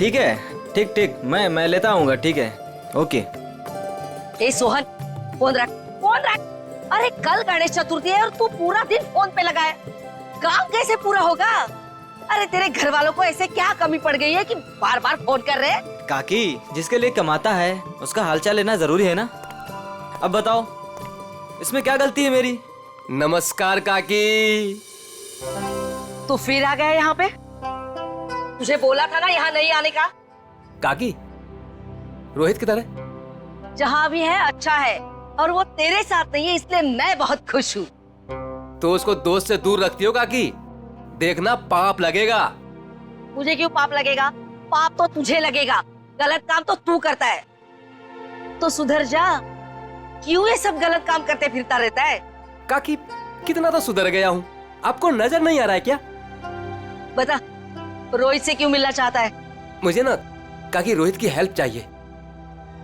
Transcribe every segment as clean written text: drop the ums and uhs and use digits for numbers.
ठीक है, ठीक ठीक, मैं लेता आऊंगा, ठीक है, ओके। ए सोहन, फोन रख, फोन रख। अरे कल गणेश चतुर्थी है और तू पूरा दिन फोन पे लगा है, काम कैसे पूरा होगा? अरे तेरे घर वालों को ऐसे क्या कमी पड़ गई है कि बार बार फोन कर रहे हैं? काकी, जिसके लिए कमाता है उसका हालचाल लेना जरूरी है ना। अब बताओ, इसमें क्या गलती है मेरी? नमस्कार काकी। तू फिर आ गया यहाँ पे? तुझे बोला था ना यहाँ नहीं आने का। काकी, रोहित किधर है? जहाँ भी है अच्छा है, और वो तेरे साथ नहीं है, इसलिए मैं बहुत खुश हूँ। तो उसको दोस्त से दूर रखती हो काकी, देखना पाप लगेगा। मुझे क्यों पाप लगेगा? पाप तो तुझे लगेगा, गलत काम तो तू करता है। तो सुधर जा, क्यों ये सब गलत काम करते फिरता रहता है? काकी, कितना तो सुधर गया हूँ, आपको नजर नहीं आ रहा है क्या? बता, रोहित से क्यों मिलना चाहता है? मुझे ना काकी रोहित की हेल्प चाहिए।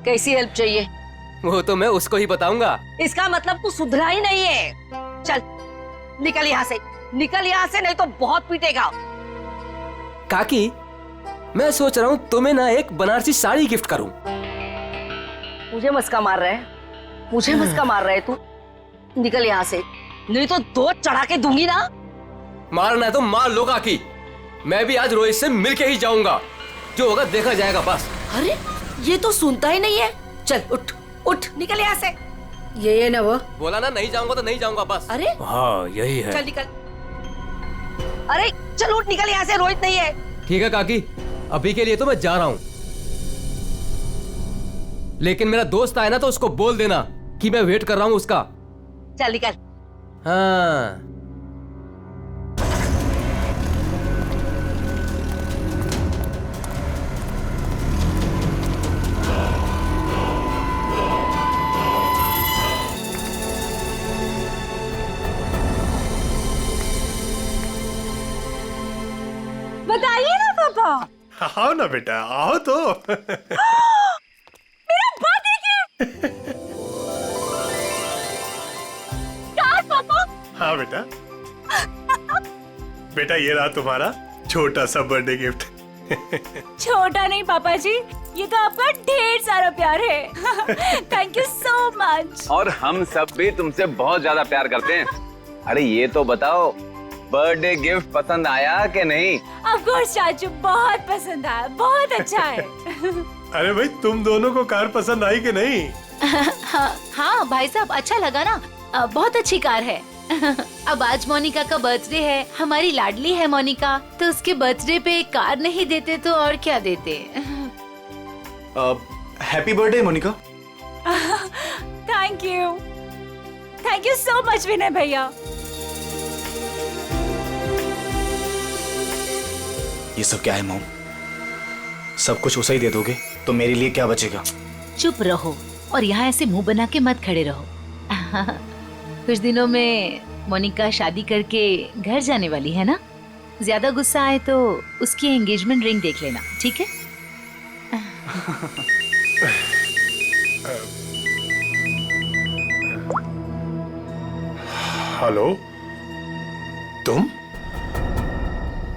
कैसी हेल्प चाहिए? वो तो मैं उसको ही बताऊंगा। इसका मतलब तू सुधरा ही नहीं है। चल निकल यहाँ से, निकल यहाँ से, नहीं तो बहुत पीटेगा। काकी, मैं सोच रहा हूँ तुम्हें ना एक बनारसी साड़ी गिफ्ट करूँ। मुझे मस्का मार रहा है, मुझे मस्का मार रहा है तू? निकल यहाँ से, नहीं तो दो चढ़ा के दूंगी ना। मारना है तो मार लो काकी, मैं भी आज रोहित से मिलके ही जाऊंगा, जो होगा देखा जाएगा बस। अरे ये तो सुनता ही नहीं है। चल उठ उठ, निकल यहाँ से। ये ना वो बोला ना नहीं जाऊंगा तो नहीं जाऊंगा बस। अरे हाँ यही है। चल निकल, अरे चल उठ, निकल यहाँ से, रोहित नहीं है। ठीक है काकी, अभी के लिए तो मैं जा रहा हूँ, लेकिन मेरा दोस्त आए ना तो उसको बोल देना कि मैं वेट कर रहा हूँ उसका। चल निकल। हाँ। बताइए ना पापा। आओ ना बेटा, आओ तो। मेरा बात देखिए। कार पापा। हाँ बेटा, बेटा ये रहा तुम्हारा छोटा सा बर्थडे गिफ्ट। छोटा नहीं पापा जी, ये तो आपका ढेर सारा प्यार है। Thank you so much. और हम सब भी तुमसे बहुत ज्यादा प्यार करते हैं। अरे ये तो बताओ, बर्थडे गिफ्ट पसंद आया कि नहीं? ऑफ कोर्स चाचू, बहुत पसंद आया, बहुत अच्छा है। अरे भाई, तुम दोनों को कार पसंद आई कि नहीं? हाँ भाई साहब, अच्छा लगा ना, बहुत अच्छी कार है। अब आज मोनिका का बर्थडे है, हमारी लाडली है मोनिका, तो उसके बर्थडे पे कार नहीं देते तो और क्या देते। Happy birthday Monika. Thank you so much Vinay भैया। ये सब क्या है मॉम? सब कुछ उसे ही दे दोगे तो मेरे लिए क्या बचेगा? चुप रहो और यहाँ ऐसे मुंह बना के मत खड़े रहो। कुछ दिनों में मोनिका शादी करके घर जाने वाली है ना, ज्यादा गुस्सा आए तो उसकी एंगेजमेंट रिंग देख लेना, ठीक है? हेलो, तुम?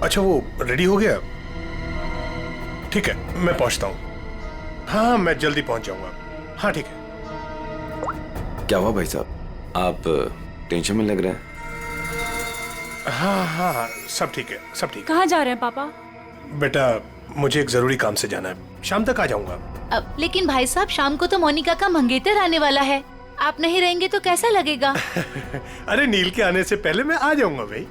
अच्छा, वो रेडी हो गया? ठीक है, मैं पहुंचता हूँ। हाँ, मैं जल्दी पहुंच जाऊंगा। हाँ ठीक है। क्या हुआ भाई साहब, आप टेंशन में लग रहे हैं? हाँ हाँ हाँ, सब ठीक है, सब ठीक है। कहाँ जा रहे हैं पापा? बेटा, मुझे एक जरूरी काम से जाना है, शाम तक आ जाऊंगा। लेकिन भाई साहब, शाम को तो मोनिका का मंगेतर आने वाला है, आप नहीं रहेंगे तो कैसा लगेगा? अरे नील के आने से पहले मैं आ जाऊंगा भाई।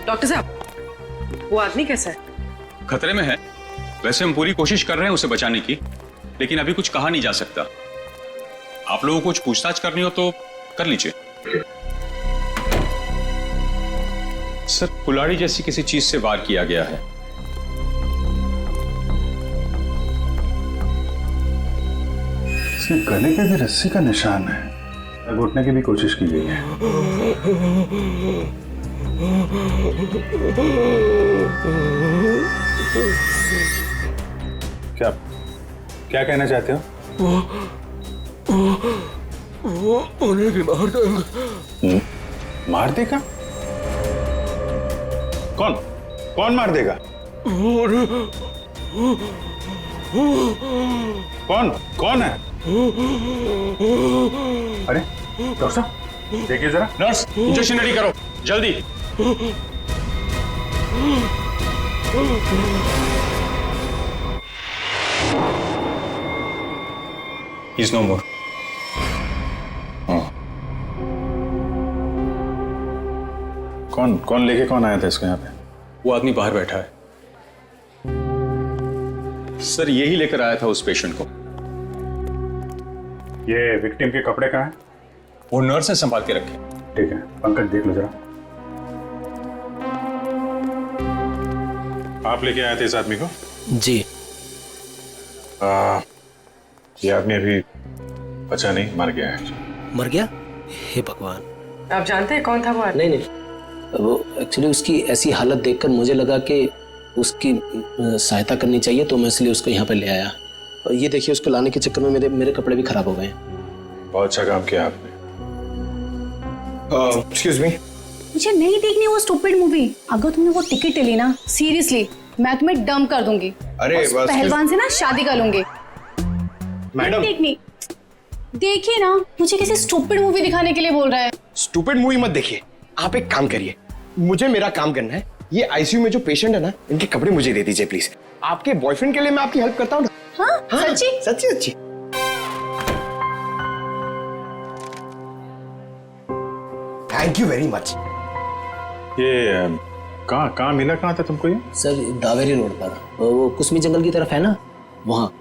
डॉक्टर साहब, वो आदमी कैसा है? खतरे में है। वैसे हम पूरी कोशिश कर रहे हैं उसे बचाने की, लेकिन अभी कुछ कहा नहीं जा सकता। आप लोगों को कुछ पूछताछ करनी हो तो कर लीजिए। सर, कुल्हाड़ी जैसी किसी चीज से वार किया गया है। इसके गले पे भी रस्सी का निशान है। घुटने की भी कोशिश की गई है। क्या क्या कहना चाहते हो? वो उन्हें भी मार देगा। मार देगा? कौन कौन मार देगा? कौन कौन है? अरे डॉक्टर साहब देखिए जरा। नर्स, इंजेक्शन रेडी करो जल्दी। He's no more. कौन लेके कौन आया था इसको यहाँ पे? वो आदमी बाहर बैठा है। सर, यही लेकर आया था उस पेशेंट को। ये विक्टिम के कपड़े कहाँ हैं? वो नर्स ने संभाल के रखे। ठीक है, पंकज देख लो जरा। आप लेके आए थे इस आदमी को? जी। ये आदमी अभी बचा नहीं, मर गया है। मर गया? हे भगवान। आप जानते हैं कौन था वो आदमी? नहीं, वो एक्चुअली उसकी ऐसी हालत देखकर मुझे लगा कि उसकी सहायता करनी चाहिए, तो मैं इसलिए उसको यहाँ पे ले आया। और ये देखिए, उसको लाने के चक्कर में मेरे कपड़े भी खराब हो गए। बहुत अच्छा काम किया आपने। एक्सक्यूज मी, मुझे नहीं देखनी वो स्टूपिड मूवी। अगर तुमने वो टिकट ली ना, सीरियसली मैं तुम्हें डंप कर दूंगी। अरे और पहलवान से ना शादी कर लूंगी। मैडम देखनी, देखिए ना, मुझे किसी स्टूपिड मूवी दिखाने के लिए बोल रहा है। स्टूपिड मूवी मत देखिए, आप एक काम करिए, मुझे मेरा काम करना है। ये आईसीयू में जो पेशेंट है ना, इनके कपड़े मुझे दे दीजिए प्लीज। आपके बॉयफ्रेंड के लिए मैं आपकी हेल्प करता हूँ। हाँ, सच्ची? सच्ची सच्ची। Thank you very much. ये कहाँ मिला, कहाँ था तुमको ये? सर, दावेरी रोड पर, वो कुसमी जंगल की तरफ है ना, वहाँ।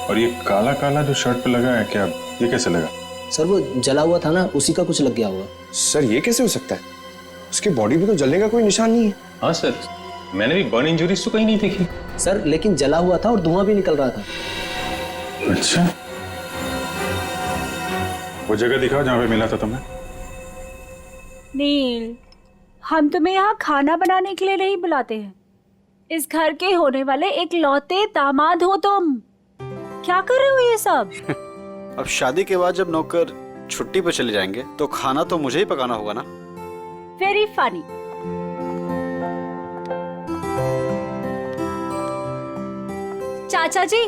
और ये काला काला जो शर्ट पे लगा है, क्या ये कैसे लगा? सर, वो जला हुआ था ना, उसी का कुछ लग गया होगा। सर, ये कैसे हो सकता है? उसकी बॉडी पे तो जलने का कोई निशान नहीं है। हाँ सर, मैंने भी बर्न इंजरीज तो कहीं नहीं देखी। सर, लेकिन जला हुआ था और धुआं भी निकल रहा था। अच्छा, वो जगह दिखाओ जहाँ पे मिला था तुम्हें। नील, हम तुम्हें यहाँ खाना बनाने के लिए नहीं बुलाते हैं। इस घर के होने वाले एक लौते दामाद हो तुम। क्या कर रहे हो ये सब? अब शादी के बाद जब नौकर छुट्टी पर चले जाएंगे तो खाना तो मुझे ही पकाना होगा ना। Very funny. चाचा जी,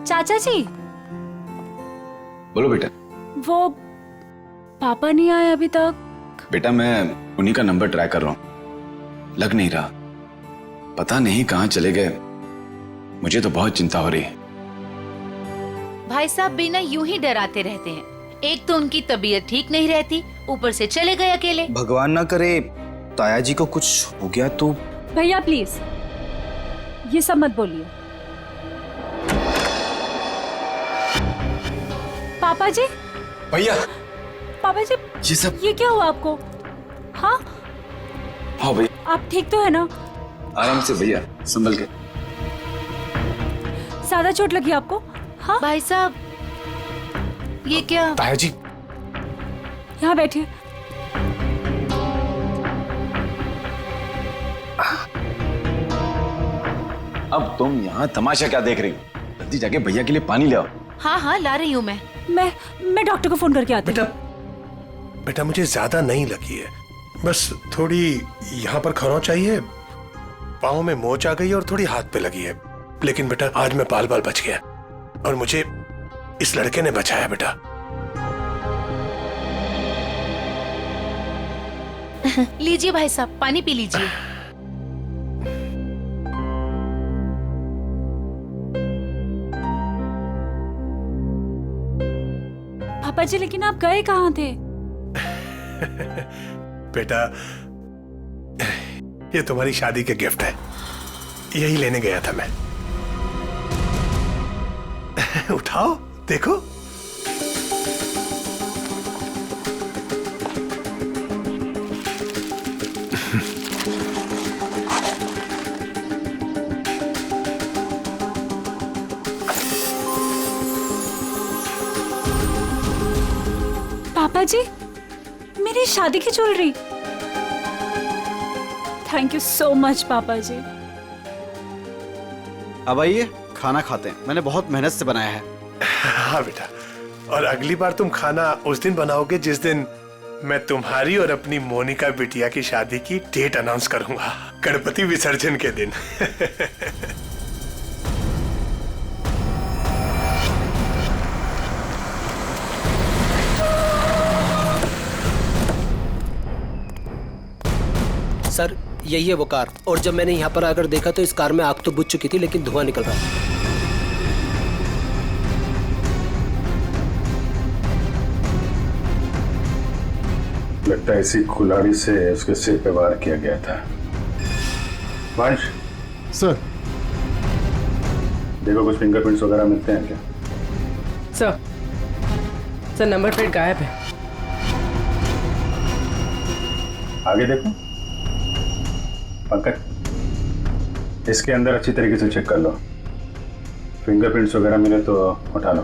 चाचा जी। बोलो बेटा। वो पापा नहीं आए अभी तक। बेटा, मैं उन्हीं का नंबर ट्राई कर रहा हूँ, लग नहीं रहा। पता नहीं कहाँ चले गए। मुझे तो बहुत चिंता हो रही है। भाई साहब बिना यूं ही डराते रहते हैं। एक तो उनकी तबीयत ठीक नहीं रहती, ऊपर से चले गए अकेले। भगवान ना करे ताया जी को कुछ हो गया तो। भैया प्लीज ये सब मत बोलिए। पापा जी। भैया। पापा जी, ये सब ये क्या हुआ आपको? हाँ हाँ भैया। आप ठीक तो है ना? आराम से भैया, संभल के। ज्यादा चोट लगी आपको? हाँ भाई साहब, ये क्या? ताया जी, यहाँ बैठिए। अब तुम यहाँ तमाशा क्या देख रही हो? जल्दी जाके भैया के लिए पानी ले आओ। हाँ हाँ, ला रही हूँ मैं डॉक्टर को फोन करके आती हूँ। बेटा मुझे ज्यादा नहीं लगी है, बस थोड़ी यहाँ पर खरोंच चाहिए, पाँव में मोच आ गई और थोड़ी हाथ पे लगी है। लेकिन बेटा आज मैं बाल बाल बच गया और मुझे इस लड़के ने बचाया बेटा। लीजिए भाई साहब, पानी पी लीजिए। पापा जी, लेकिन आप गए कहाँ थे? बेटा ये तुम्हारी शादी के गिफ्ट है, यही लेने गया था मैं। उठाओ देखो। पापा जी, मेरी शादी की jewellery. Thank you so much पापा जी। अब आइए खाना खाते हैं, मैंने बहुत मेहनत से बनाया है। हाँ बेटा, और अगली बार तुम खाना उस दिन बनाओगे जिस दिन मैं तुम्हारी और अपनी मोनिका बिटिया की शादी की डेट अनाउंस करूंगा, गणपति विसर्जन के दिन। सर यही है वो कार, और जब मैंने यहाँ पर आकर देखा तो इस कार में आग तो बुझ चुकी थी लेकिन धुआं निकल रहा था। लगता है इसी कुल्हाड़ी से उसके सिर पे वार किया गया था। वंश सर, देखो कुछ फिंगरप्रिंट्स वगैरह मिलते हैं क्या? सर नंबर प्लेट गायब है। आगे देखो पंकज, इसके अंदर अच्छी तरीके से चेक कर लो, फिंगरप्रिंट्स वगैरह मिले तो उठा लो।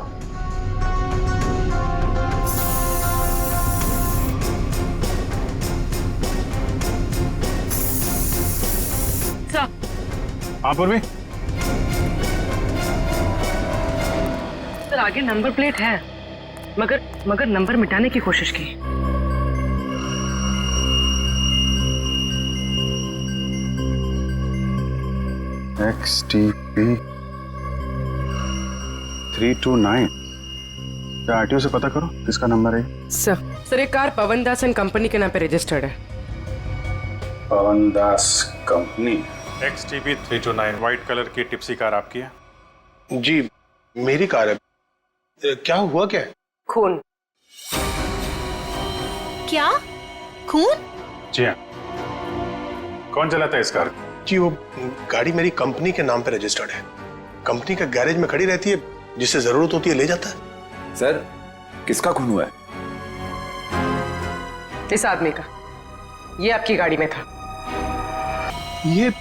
सर, हाँ पूर्वी। सर आगे नंबर प्लेट है, मगर नंबर मिटाने की कोशिश की। XTP 329। क्या आरटीओ से पता करो किसका नंबर है? सर एक car Pawan Das and company के नाम पे रजिस्टर्ड है। पवन दास कंपनी। XTP 329 व्हाइट कलर की टिप्सी कार आपकी है? जी मेरी कार है। क्या हुआ क्या है? खून। क्या खून? जी हाँ। कौन चलाता है इस कार को? जी वो गाड़ी मेरी कंपनी के नाम पे रजिस्टर्ड है, कंपनी का गैरेज में खड़ी रहती है, जिससे जरूरत होती है ले जाता है। सर किसका खून हुआ है? इस आदमी का, ये आपकी गाड़ी में था। ये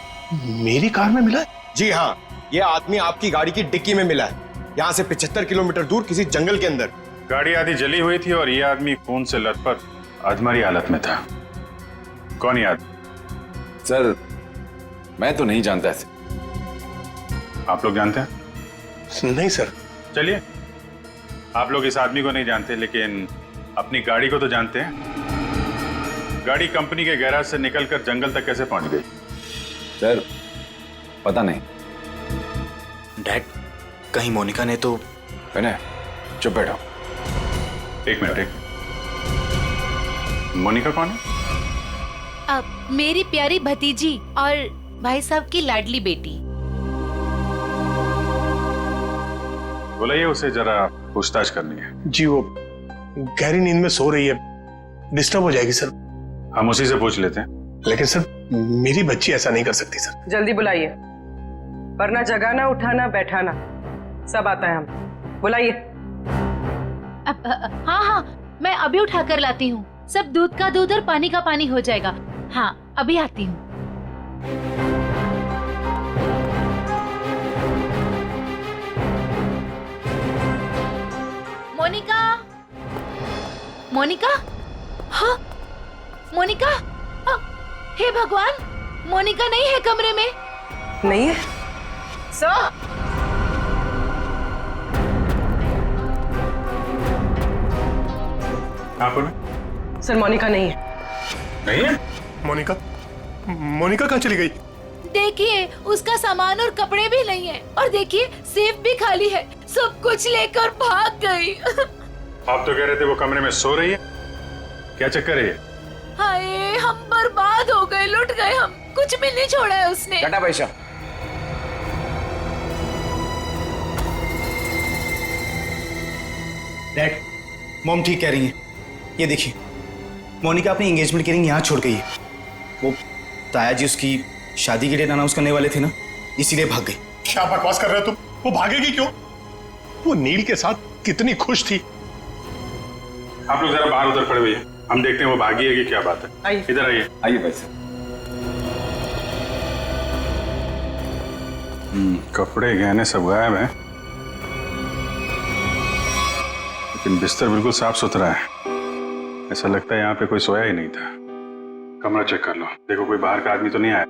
मेरी कार में मिला है? जी हाँ, ये आदमी आपकी गाड़ी की डिक्की में मिला है, यहाँ से 75 किलोमीटर दूर किसी जंगल के अंदर। गाड़ी आधी जली हुई थी और ये आदमी खून से लथपथ अधमरी हालत में था। कौन ये आदमी? सर मैं तो नहीं जानता ऐसे। आप लोग जानते हैं? नहीं सर। चलिए, आप लोग इस आदमी को नहीं जानते लेकिन अपनी गाड़ी को तो जानते हैं। गाड़ी कंपनी के गैराज से निकलकर जंगल तक कैसे पहुंच गई? सर पता नहीं। डैड, कहीं मोनिका ने तो... विनय चुप बैठो। एक मिनट। मोनिका कौन है? अब मेरी प्यारी भतीजी और भाई साहब की लाडली बेटी। बुलाइए उसे, जरा पूछताछ करनी है। जी वो गहरी नींद में सो रही है, डिस्टर्ब हो जाएगी सर। हम उसी से पूछ लेते हैं। लेकिन सर मेरी बच्ची ऐसा नहीं कर सकती सर। जल्दी बुलाइए, वरना जगाना उठाना बैठाना सब आता है हम। बुलाइए। हाँ, मैं अभी उठा कर लाती हूँ। सब दूध का दूध और पानी का पानी हो जाएगा। हाँ अभी आती हूँ। मोनिका, मोनिका, हाँ मोनिका, हे भगवान, मोनिका नहीं है कमरे में। नहीं है सर। आप सर मोनिका नहीं है। नहीं है? मोनिका कहाँ चली गई? देखिए उसका सामान और कपड़े भी नहीं है, और देखिए सेफ भी खाली है, सब कुछ लेकर भाग गई। आप तो कह रहे थे वो कमरे में सो रही है, क्या चक्कर है? हाय हम बर्बाद हो गए, लुट गए हम, कुछ भी नहीं छोड़ा है उसने। टाटा पैसा। डैड, मॉम ठीक कह रही है। ये देखिए, मोनिका अपनी एंगेजमेंट की रिंग यहाँ छोड़ गई है। वो ताया जी उसकी शादी की डेट अनाउंस करने वाले थे ना, इसीलिए भाग गई। क्या बकवास कर रहे हो तुम? वो भागेगी क्यों? वो नील के साथ कितनी खुश थी। आप लोग जरा बाहर उधर खड़े हुए, हम देखते हैं वो भागी है कि क्या बात है। आइए। इधर आइए। आइए भाई साहब। कपड़े गहने सब गायब हैं, लेकिन बिस्तर बिल्कुल साफ सुथरा है। ऐसा लगता है यहाँ पे कोई सोया ही नहीं था। कमरा चेक कर लो, देखो कोई बाहर का आदमी तो नहीं आया।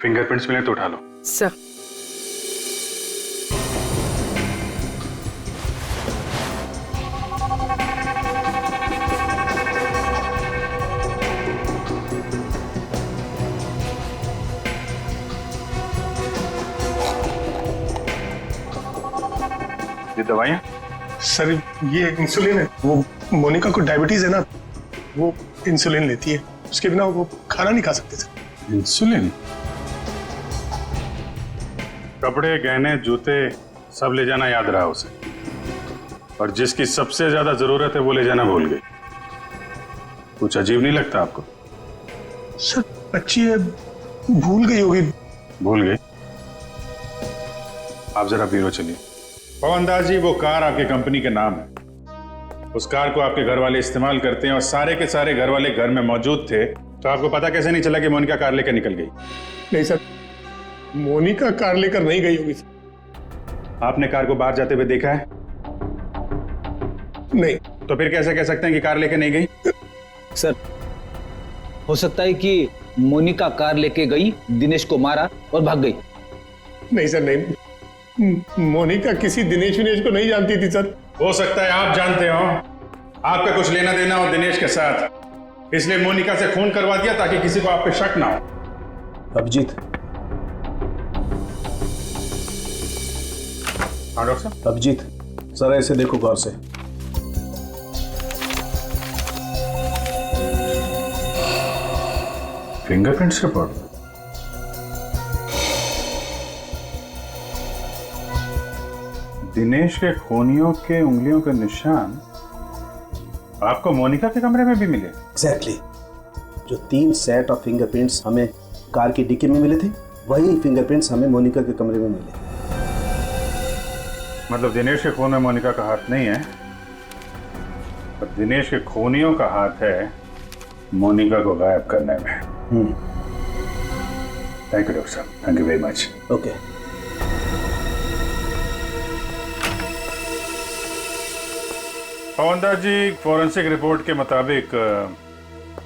फिंगरप्रिंट्स मिले तो उठा लो। सर ये दवाइयाँ? सर ये इंसुलिन है। वो मोनिका को डायबिटीज है ना, वो इंसुलिन लेती है, उसके बिना वो खाना नहीं खा सकते सर। इंसुलिन? कपड़े गहने जूते सब ले जाना याद रहा उसे, और जिसकी सबसे ज्यादा जरूरत है वो ले जाना भूल गई। कुछ अजीब नहीं लगता आपको? सर बच्ची है, भूल गई होगी। भूल गई? आप जरा ब्यूरो चलिए। पवन दास जी, वो कार आपके कंपनी के नाम है। उस कार को आपके घर वाले इस्तेमाल करते हैं और सारे के सारे घर वाले घर में मौजूद थे, तो आपको पता कैसे नहीं चला कि मोनिका कार लेकर निकल गई? नहीं सर, मोनिका कार लेकर नहीं गई होगी। आपने कार को बाहर जाते हुए देखा है? नहीं। तो फिर कैसे कह सकते हैं कि कार लेकर नहीं गई? सर हो सकता है कि मोनिका कार लेके गई, दिनेश को मारा और भाग गई। नहीं सर नहीं, मोनिका किसी दिनेश विनेश को नहीं जानती थी सर। हो सकता है आप जानते हो, आपका कुछ लेना देना हो दिनेश के साथ, इसलिए मोनिका से खून करवा दिया ताकि किसी को आप पे शक ना हो। अभिजीत। हाँ डॉक्टर साहब। अभिजीत जरा इसे देखो गौर से। Fingerprints report? दिनेश के खूनियों के उंगलियों के निशान आपको मोनिका के कमरे में भी मिले? एग्जैक्टली। जो 3 सेट ऑफ फिंगरप्रिंट्स हमें कार की डिक्की में मिले थे, वही फिंगरप्रिंट्स हमें मोनिका के कमरे में मिले। मतलब दिनेश के खून में मोनिका का हाथ नहीं है, पर दिनेश के खूनियों का हाथ है मोनिका को गायब करने में। थैंक यू डॉक्टर साहब, thank you very much. Okay. Pawan Das ji, forensic report के मुताबिक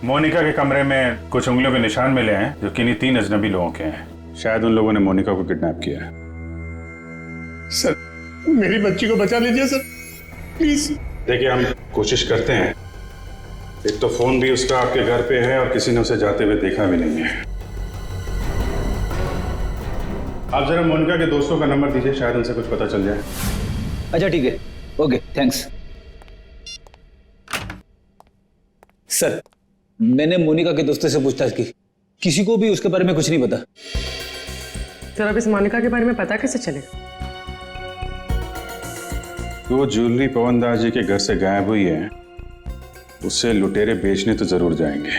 मोनिका के कमरे में कुछ उंगलियों के निशान मिले हैं जो किन्हीं 3 अजनबी लोगों के हैं। शायद उन लोगों ने मोनिका को किडनैप किया है। सर मेरी बच्ची को बचा लीजिए सर, प्लीज। देखिए हम कोशिश करते हैं। एक तो फोन भी उसका आपके घर पे है और किसी ने उसे जाते हुए देखा भी नहीं है। आप जरा मोनिका के दोस्तों का नंबर दीजिए, शायद उनसे कुछ पता चल जाए। अच्छा ठीक है, ओके थैंक्स। सर मैंने मोनिका के दोस्तों से पूछताछ की, किसी को भी उसके बारे में कुछ नहीं पता। सर अब इस मोनिका के बारे में पता कैसे चलेगा? वो ज्वेलरी पवन दास जी के घर से गायब हुई है, उसे लुटेरे बेचने तो जरूर जाएंगे।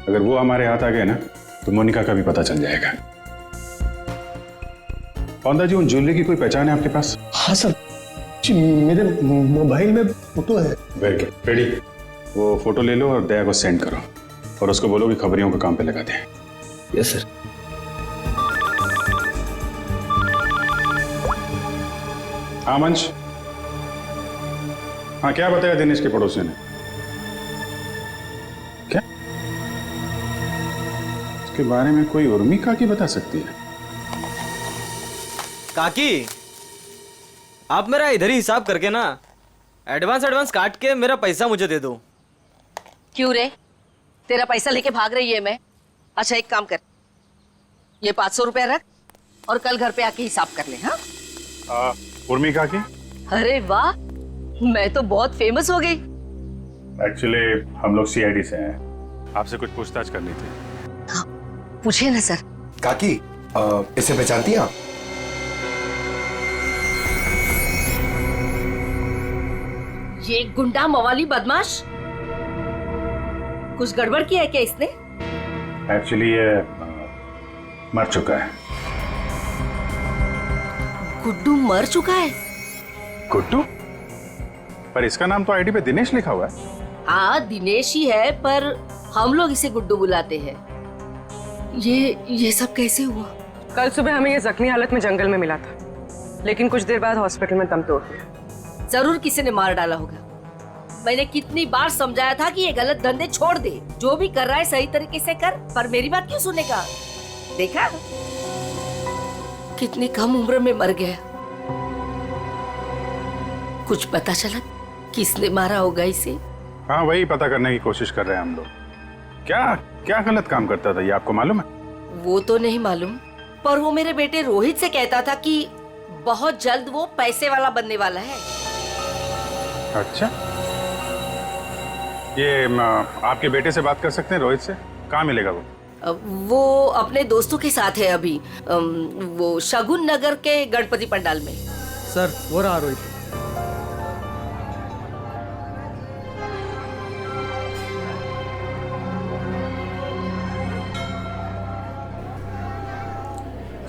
अगर वो हमारे हाथ आ गए ना तो मोनिका का भी पता चल जाएगा। पवन दास जी, उन ज्वेलरी की कोई पहचान है आपके पास? हाँ सर, मेरे मोबाइल में फोटो है। Very good, ready. वो फोटो ले लो और दया को सेंड करो और उसको बोलो कि खबरियों को काम पे लगा दे। Yes sir. हाँ मंच। हाँ क्या बताया दिनेश के पड़ोसी ने? क्या उसके बारे में कोई उर्मी काकी बता सकती है? काकी, आप मेरा इधर ही हिसाब करके ना एडवांस काट के मेरा पैसा मुझे दे दो। क्यों रे, तेरा पैसा लेके भाग रही है मैं? अच्छा एक काम कर, ये 500 रुपया रख और कल घर पे आके हिसाब कर ले। हाँ उर्मी काकी? अरे वाह, मैं तो बहुत फेमस हो गई। एक्चुअली हम लोग सीआईडी से हैं, आपसे कुछ पूछताछ करनी थी। हाँ, पूछिए ना सर। काकी इसे पहचानती हैं आप? ये गुंडा मवाली बदमाश कुछ गड़बड़ किया है क्या इसने? एक्चुअली ये मर चुका है। गुड्डू मर चुका है? गुड्डू? पर इसका नाम तो आईडी पे दिनेश लिखा हुआ है। हाँ दिनेश ही है, पर हम लोग इसे गुड्डू बुलाते हैं। ये सब कैसे हुआ? कल सुबह हमें ये जख्मी हालत में जंगल में मिला था, लेकिन कुछ देर बाद हॉस्पिटल में दम तोड़ दिया। जरूर किसी ने मार डाला होगा। मैंने कितनी बार समझाया था कि ये गलत धंधे छोड़ दे, जो भी कर रहा है सही तरीके से कर, पर मेरी बात क्यों सुनेगा? देखा कितनी कम उम्र में मर गया। कुछ पता चला किसने मारा होगा इसे? हाँ, वही पता करने की कोशिश कर रहे हैं हम लोग। क्या क्या गलत काम करता था ये आपको मालूम है? वो तो नहीं मालूम, पर वो मेरे बेटे रोहित से कहता था कि बहुत जल्द वो पैसे वाला बनने वाला है। अच्छा, ये आपके बेटे से बात कर सकते हैं रोहित से? कहाँ मिलेगा वो? वो अपने दोस्तों के साथ है अभी, वो शगुन नगर के गणपति पंडाल में। सर वो रहा रोहित।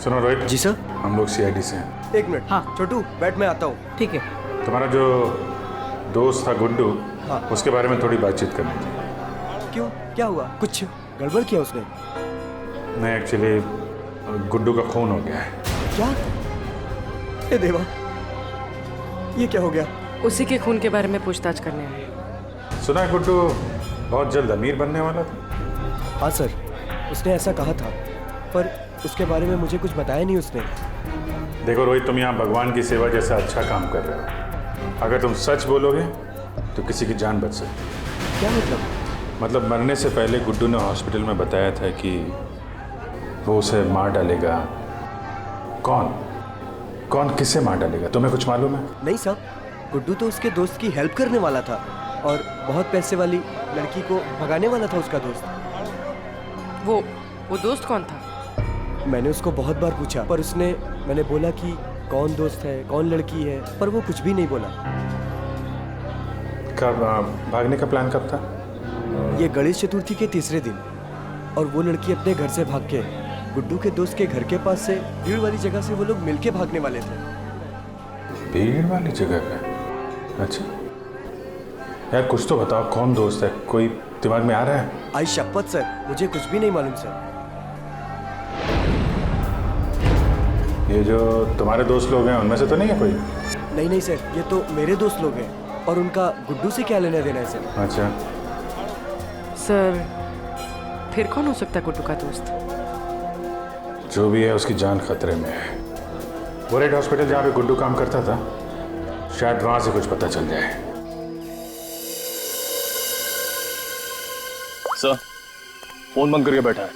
सुनो रोहित। जी सर। हम लोग सीआईडी से हैं। एक मिनट। हाँ छोटू बैठ, मैं आता हूँ। ठीक है। तुम्हारा जो दोस्त था गुड्डू, हाँ। उसके बारे में थोड़ी बातचीत करनी थी। क्यों, क्या हुआ? कुछ गड़बड़ किया उसने? नहीं, एक्चुअली गुड्डू का खून हो गया है। क्या? ए देवा, ये क्या हो गया? उसी के खून के बारे में पूछताछ करने आए। सुना है गुड्डू बहुत जल्द अमीर बनने वाला था। हाँ सर, उसने ऐसा कहा था, पर उसके बारे में मुझे कुछ बताया नहीं उसने। देखो रोहित, तुम यहाँ भगवान की सेवा जैसा अच्छा काम कर रहे हो। अगर तुम सच बोलोगे तो किसी की जान बच सकती है। क्या मतलब? मतलब मरने से पहले गुड्डू ने हॉस्पिटल में बताया था कि वो उसे मार डालेगा। कौन किसे मार डालेगा? तुम्हें कुछ मालूम है? नहीं साहब, गुड्डू तो उसके दोस्त की हेल्प करने वाला था और बहुत पैसे वाली लड़की को भगाने वाला था उसका दोस्त। वो दोस्त कौन था? मैंने उसको बहुत बार पूछा, पर मैंने बोला कि कौन दोस्त है, कौन लड़की है, पर वो कुछ भी नहीं बोला। कब भागने का प्लान कब था? ये गणेश चतुर्थी के तीसरे दिन, और वो लड़की अपने घर से भाग के गुड्डू के दोस्त के घर के पास से भीड़ वाली जगह से वो लोग मिलके भागने वाले थे। भीड़ वाली जगह पे? अच्छा यार, कुछ तो बताओ, कौन दोस्त है? कोई दिमाग में आ रहा है? आई शपथ सर, मुझे कुछ भी नहीं मालूम सर। ये जो तुम्हारे दोस्त लोग हैं उनमें से तो नहीं है कोई? नहीं सर, ये तो मेरे दोस्त लोग हैं, और उनका गुड्डू से क्या लेना देना है सर? अच्छा सर, फिर कौन हो सकता है गुड्डू का दोस्त? जो भी है उसकी जान खतरे में है। वो रेड हॉस्पिटल जहाँ पे गुड्डू काम करता था, शायद वहां से कुछ पता चल जाए। सर, फोन बंद करके बैठा है।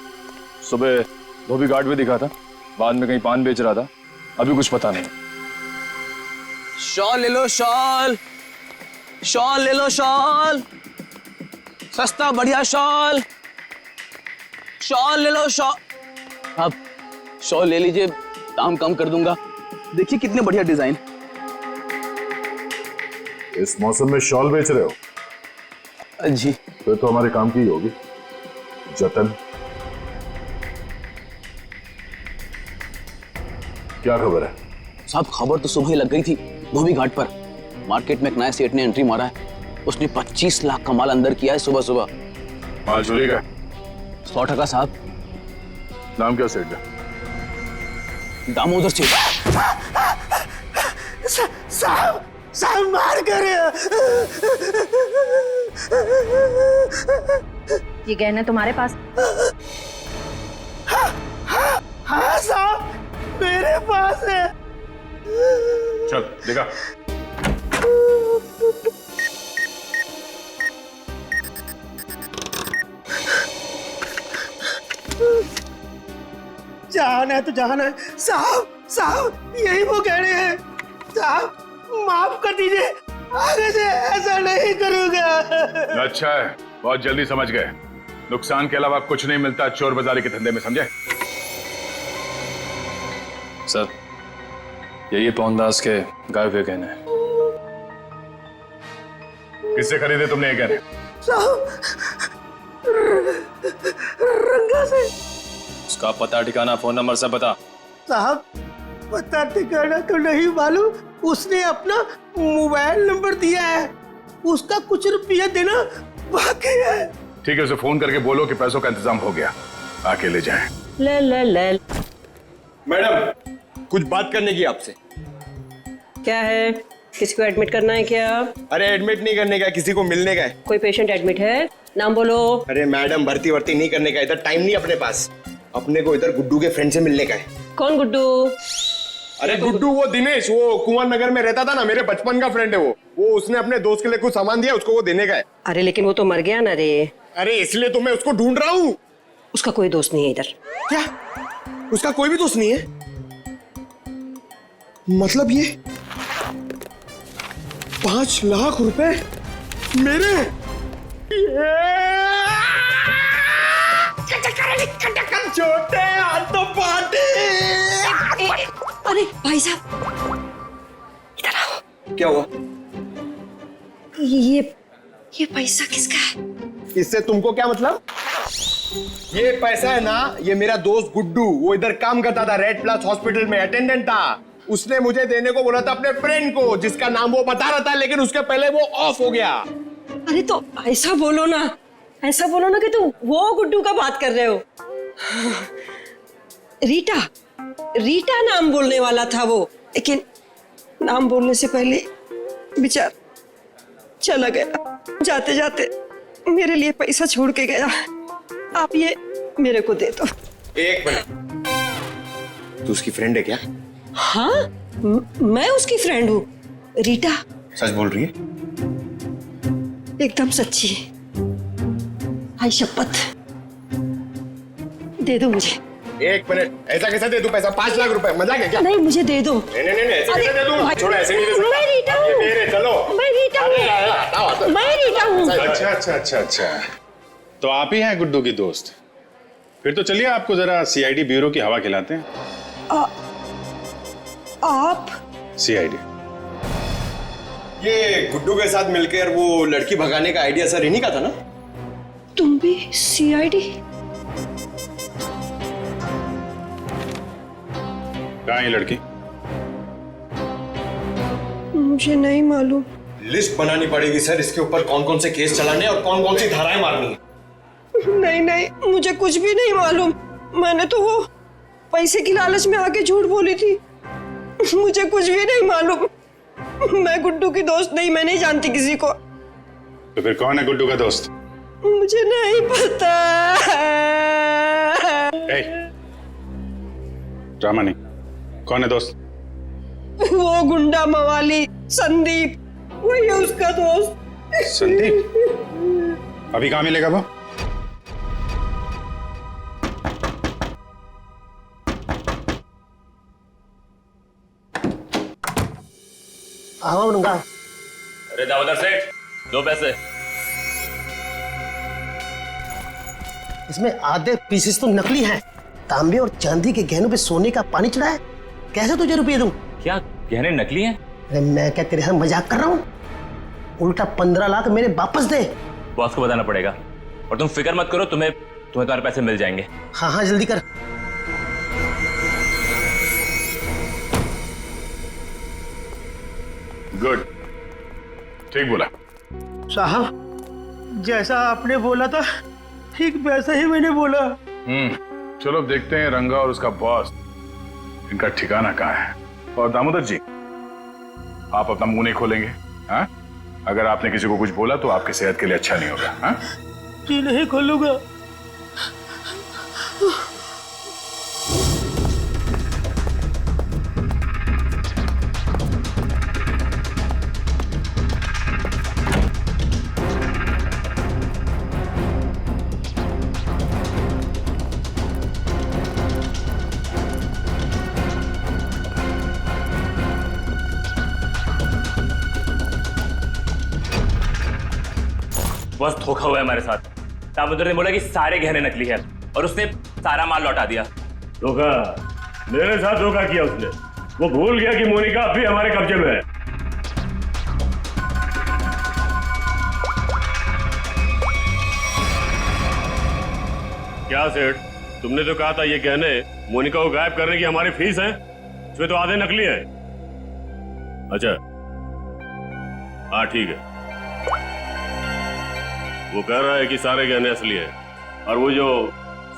सुबह धोबी घाट भी दिखा था, बाद में कहीं पान बेच रहा था, अभी कुछ पता नहीं। शॉल ले लो, शॉल ले लो, शॉल सस्ता बढ़िया शॉल ले लो, शॉल। आप शॉल ले लीजिए, दाम कम कर दूंगा। देखिए कितने बढ़िया डिजाइन। इस मौसम में शॉल बेच रहे हो? जी। फिर तो हमारे काम की ही होगी। जतन, क्या खबर है? साहब, खबर तो सुबह ही लग गई थी धोबी घाट पर। मार्केट में एक नया सेठ ने एंट्री मारा है। उसने 25 लाख का माल अंदर किया है सुबह सुबह। माल चोरी का? 100% साहब। नाम क्या सेठ का? दामोदर सेठ। साहब मार कर। ये गहना तुम्हारे पास? हाँ साहब, मेरे पास है। चल देखा। जहान है तो जहान है। साहब यही वो गहने हैं। साहब माफ कर दीजिए, आगे से ऐसा नहीं करूंगा। अच्छा है, बहुत जल्दी समझ गए। नुकसान के अलावा कुछ नहीं मिलता चोर बाजारी के धंधे में, समझे? सर, यही पवनदास के गायब हुए गहने हैं। किससे खरीदे तुमने ये गहने? साहब रंगा से। उसका पता ठिकाना फोन नंबर सब बता। साहब पता ठिकाना तो नहीं मालूम, उसने अपना मोबाइल नंबर दिया है, उसका कुछ रुपया देना बाकी है। ठीक है, उसे फोन करके बोलो कि पैसों का इंतजाम हो गया, आके ले जाएं। ले। मैडम कुछ बात करने की आपसे। क्या है? किसी को एडमिट करना है क्या? अरे एडमिट नहीं करने का, किसी को मिलने का है। कोई पेशेंट एडमिट है? नाम बोलो। अरे मैडम भर्ती वर्ती नहीं करने का, इधर टाइम नहीं अपने पास। अपने को इधर गुड्डू के फ्रेंड से मिलने का है। कौन गुड्डू? अरे गुड्डू वो दिनेश, वो कुंवर नगर में रहता था ना, मेरे बचपन का फ्रेंड है वो उसने अपने दोस्त के लिए कुछ सामान दिया, उसको वो देने का है। अरे लेकिन वो तो मर गया ना रे। अरे इसलिए तो मैं उसको ढूंढ रहा हूँ। उसका कोई दोस्त नहीं है इधर। क्या? उसका कोई भी दोस्त नहीं है? मतलब ये 5 लाख रुपए मेरे? छोटे हाथों पाटे। अरे भाई साहब इधर आओ। क्या हुआ? ये पैसा किसका है? इससे तुमको क्या मतलब? ये पैसा है ना, ये मेरा दोस्त गुड्डू, वो इधर काम करता था, रेड प्लस हॉस्पिटल में अटेंडेंट था। उसने मुझे देने को बोला था अपने फ्रेंड को, जिसका नाम वो बता रहा था, लेकिन उसके पहले वो ऑफ हो गया। अरे तो ऐसा बोलो ना कि तुम वो गुड्डू का बात कर रहे हो। रीटा नाम बोलने वाला था वो, लेकिन नाम बोलने से पहले बेचारा चला गया। जाते जाते मेरे लिए पैसा छोड़ के गया। आप ये मेरे को दे दो। एक मिनट, तू उसकी फ्रेंड है क्या? हाँ मैं उसकी फ्रेंड हूँ। रीटा सच बोल रही है? एकदम सच्ची। आई शपथ। दे दो मुझे। एक मिनट, ऐसा कैसा दे दूं पैसा? 5 लाख रुपए, मजाक है क्या? नहीं मुझे दे दो। नहीं ऐसे कैसे दे दूं? छोड़ो, ऐसे नहीं दे सकता। मैं रीटा हूँ। ये मेरे, चलो। मैं रीटा हूँ। मैं रीटा हूँ। अच्छा। तो आप ही हैं गुड्डू की दोस्त? फिर तो चलिए आपको जरा सीआईडी ब्यूरो की हवा खिलाते हैं। आप? सीआईडी। ये गुड्डू के साथ मिलकर वो लड़की भगाने का आइडिया सर इन्हीं का था ना? तुम भी सीआईडी? कहाँ है लड़की? मुझे नहीं मालूम। लिस्ट बनानी पड़ेगी सर, इसके ऊपर कौन कौन से केस चलाने और कौन कौन सी धाराएं मारनी है। नहीं मुझे कुछ भी नहीं मालूम। मैंने तो वो पैसे की लालच में आके झूठ बोली थी। मुझे कुछ भी नहीं मालूम। मैं गुड्डू की दोस्त नहीं, मैं नहीं जानती किसी को। तो फिर कौन है गुड्डू का दोस्त? मुझे नहीं पता। ड्रामा नहीं, कौन है दोस्त? वो गुंडा मवाली संदीप, वही है उसका दोस्त। संदीप? अभी कहाँ मिलेगा वो? आओ नंगा। अरे दामोदर सेठ, 2 पैसे। इसमें आधे पीसेस तो नकली हैं। तांबे और चांदी के गहनों पे सोने का पानी चढ़ा है। कैसे तुझे रुपये दूं? क्या गहने नकली हैं? अरे मैं क्या तेरे साथ मजाक कर रहा हूँ? उल्टा 15 लाख मेरे वापस दे। बॉस को बताना पड़ेगा। और तुम फिक्र मत करो, तुम्हें तुम्हारे पैसे मिल जाएंगे। हाँ जल्दी कर। गुड, ठीक बोला साहब। जैसा आपने बोला था ठीक वैसा ही मैंने बोला। चलो अब देखते हैं रंगा और उसका बॉस, इनका ठिकाना कहाँ है। और दामोदर जी, आप अपना मुंह नहीं खोलेंगे, हाँ? अगर आपने किसी को कुछ बोला तो आपकी सेहत के लिए अच्छा नहीं होगा, हाँ? जी नहीं खोलूंगा। बस धोखा हुआ है हमारे साथ। दामोदर ने बोला कि सारे गहने नकली है और उसने सारा माल लौटा दिया। धोखा? मेरे साथ धोखा किया उसने। वो भूल गया कि मोनिका अब भी हमारे कब्जे में है। क्या सेठ, तुमने तो कहा था ये गहने मोनिका को गायब करने की हमारी फीस है, इसमें तो आधे नकली है। अच्छा हाँ ठीक है, वो कह रहा है कि सारे गहने असली है, और वो जो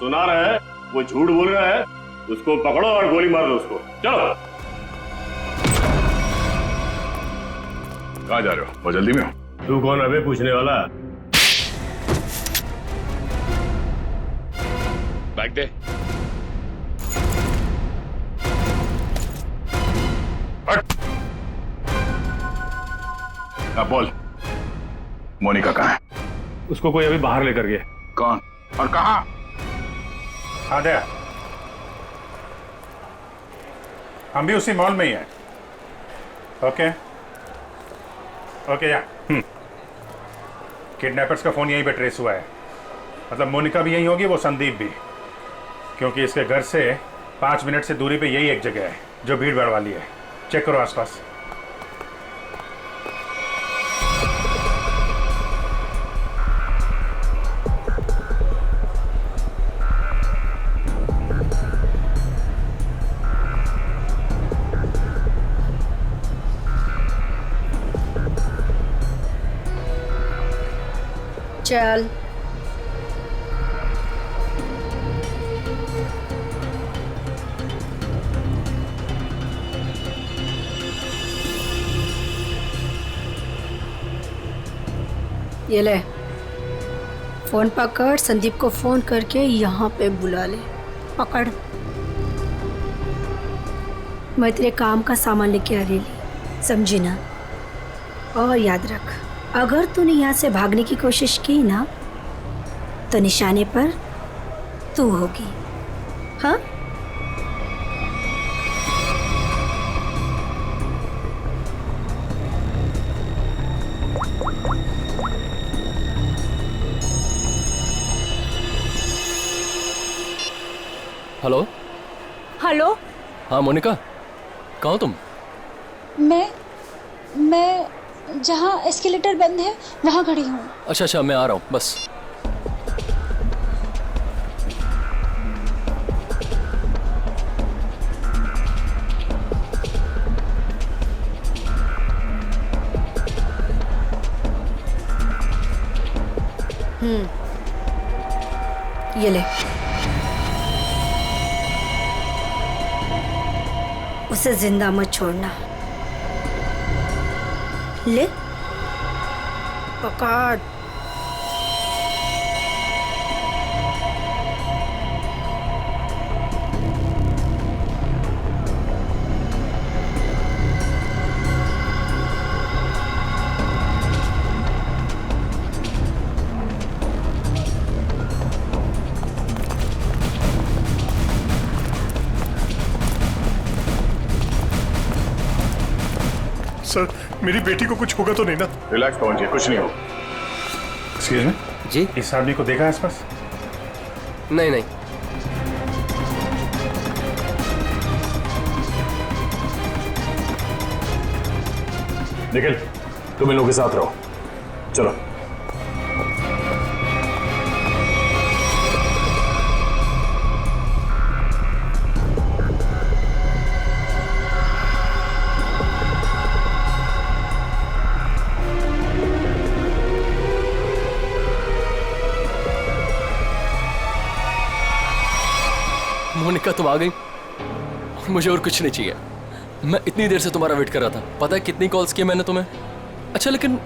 सुना रहा है वो झूठ बोल रहा है, उसको पकड़ो और गोली मार दो उसको। चलो। कहाँ जा रहे हो? बहुत जल्दी में हो? तू कौन है बे पूछने वाला? बैग दे। अब बोल, मोनिका कहाँ है? उसको कोई अभी बाहर लेकर गया। कौन और कहाँ? हाँ दया, हम भी उसी मॉल में ही हैं। ओके ओके या किडनैपर्स का फोन यहीं पे ट्रेस हुआ है। मतलब मोनिका भी यहीं होगी, वो संदीप भी, क्योंकि इसके घर से 5 मिनट से दूरी पे यही एक जगह है जो भीड़ भाड़ वाली है। चेक करो आसपास। चल ये ले फोन पकड़, संदीप को फोन करके यहाँ पे बुला ले। पकड़, मैं तेरे काम का सामान लेके आ रही, समझी ना? और याद रख, अगर तूने यहाँ से भागने की कोशिश की ना तो निशाने पर तू होगी। हाँ? Hello hello. हाँ मोनिका, कहाँ हो तुम? मैं जहाँ एस्केलेटर बंद है वहाँ खड़ी हूँ। अच्छा अच्छा, मैं आ रहा हूँ बस। ये ले, उसे जिंदा मत छोड़ना। ले पकड़। सर, मेरी बेटी को कुछ होगा तो नहीं ना? रिलैक्स पवन जी, कुछ नहीं हो। एक्सक्यूज मी जी, इस आदमी को देखा आसपास? नहीं नहीं। निखिल, तुम इन लोगों के साथ रहो, चलो। मोनिका, तुम आ गई। मुझे और कुछ नहीं चाहिए। मैं इतनी देर से तुम्हारा वेट कर रहा था। पता है कितनी कॉल्स की मैंने तुम्हें? अच्छा, लेकिन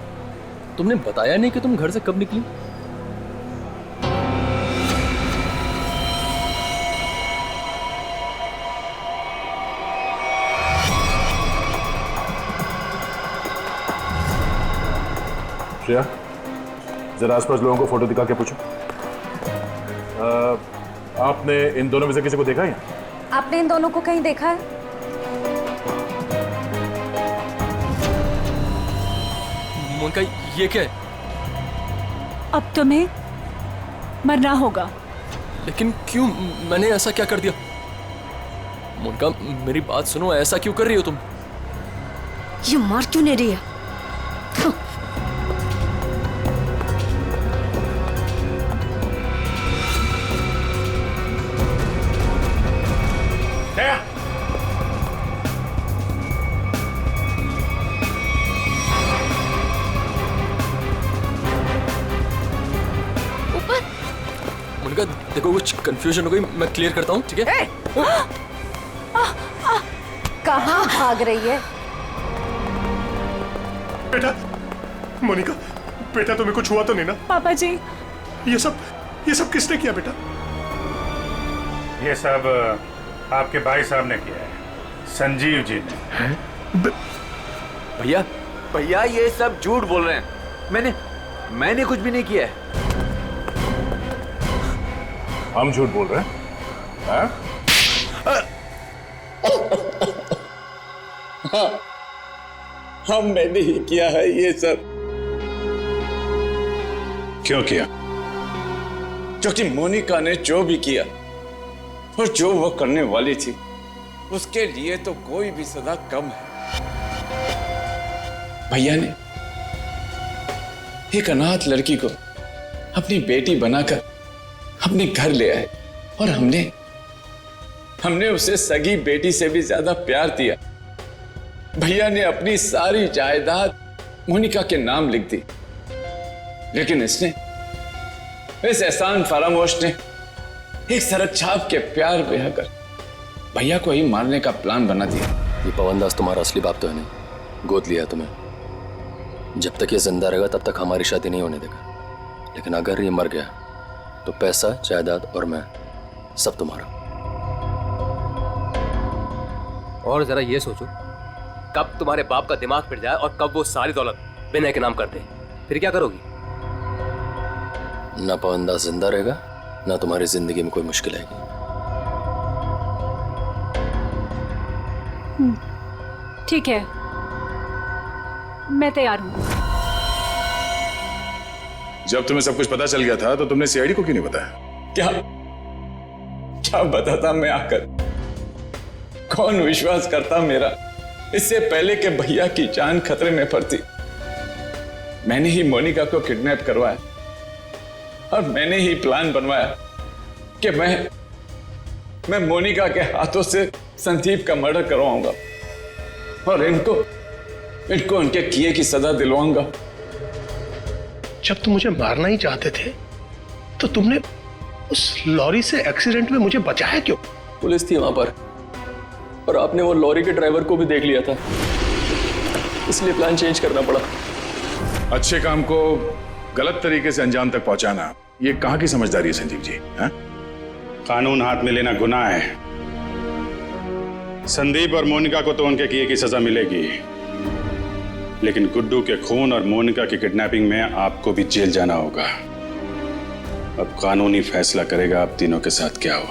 तुमने बताया नहीं कि तुम घर से कब निकली? श्रेया, जरा आसपास लोगों को फोटो दिखा के पूछो। आपने इन दोनों में से किसी को देखा है? आपने इन दोनों को कहीं देखा है? मोनिका, ये क्या है? अब तुम्हें मरना होगा। लेकिन क्यों? मैंने ऐसा क्या कर दिया? मोनिका, मेरी बात सुनो, ऐसा क्यों कर रही हो तुम? ये मार क्यों नहीं रही है? मोनिका देखो कुछ कंफ्यूजन हो गई, मैं क्लियर करता हूँ, ठीक है? कहाँ भाग रही है? बेटा, मोनिका, बेटा तुम्हें कुछ हुआ तो नहीं ना? पापा जी, ये सब किसने किया बेटा? ये सब आपके भाई साहब ने किया है, संजीव जी ने। भैया भैया ये सब झूठ बोल रहे हैं। मैंने कुछ भी नहीं किया है। हम झूठ बोल रहे हैं? हाँ? हाँ, मैंने ही किया है ये सब। क्यों किया? क्योंकि मोनिका ने जो भी किया और जो वो करने वाली थी, उसके लिए तो कोई भी सजा कम है। भैया ने एक अनाथ लड़की को अपनी बेटी बनाकर अपने घर ले आए और हमने उसे सगी बेटी से भी ज्यादा प्यार दिया। भैया ने अपनी सारी जायदाद मोनिका के नाम लिख दी, लेकिन इस एहसान फरामोश ने एक सरक छाप के प्यार बहाकर भैया को ही मारने का प्लान बना दिया। ये पवनदास तुम्हारा असली बाप तो है नहीं, गोद लिया तुम्हें। जब तक ये जिंदा रहेगा तब तक हमारी शादी नहीं होने देगा, लेकिन अगर ये मर गया तो पैसा, जायदाद और मैं सब तुम्हारा। और जरा ये सोचो, कब तुम्हारे बाप का दिमाग फिर जाए और कब वो सारी दौलत विनय के नाम कर दे, फिर क्या करोगी? ना पवनदास जिंदा रहेगा, ना तुम्हारी जिंदगी में कोई मुश्किल आएगी। ठीक है, मैं तैयार हूँ। जब तुम्हें सब कुछ पता चल गया था तो तुमने सीआईडी को क्यों नहीं बताया? क्या बताता मैं आकर? कौन विश्वास करता मेरा? इससे पहले कि भैया की जान खतरे में पड़ती, मैंने ही मोनिका को किडनैप करवाया और मैंने ही प्लान बनवाया कि मैं मोनिका के हाथों से संदीप का मर्डर करवाऊंगा और इनको उनके किए की सजा दिलवाऊंगा। जब तुम मुझे मारना ही चाहते थे तो तुमने उस लॉरी से एक्सीडेंट में मुझे बचाया क्यों? पुलिस थी वहां पर और आपने वो लॉरी के ड्राइवर को भी देख लिया था, इसलिए प्लान चेंज करना पड़ा। अच्छे काम को गलत तरीके से अंजाम तक पहुंचाना, ये कहां की समझदारी है संजीव जी? हा? कानून हाथ में लेना गुनाह है। संदीप और मोनिका को तो उनके किए की सजा मिलेगी, लेकिन गुड्डू के खून और मोनिका की किडनैपिंग में आपको भी जेल जाना होगा। अब कानूनी फैसला करेगा आप तीनों के साथ क्या हो।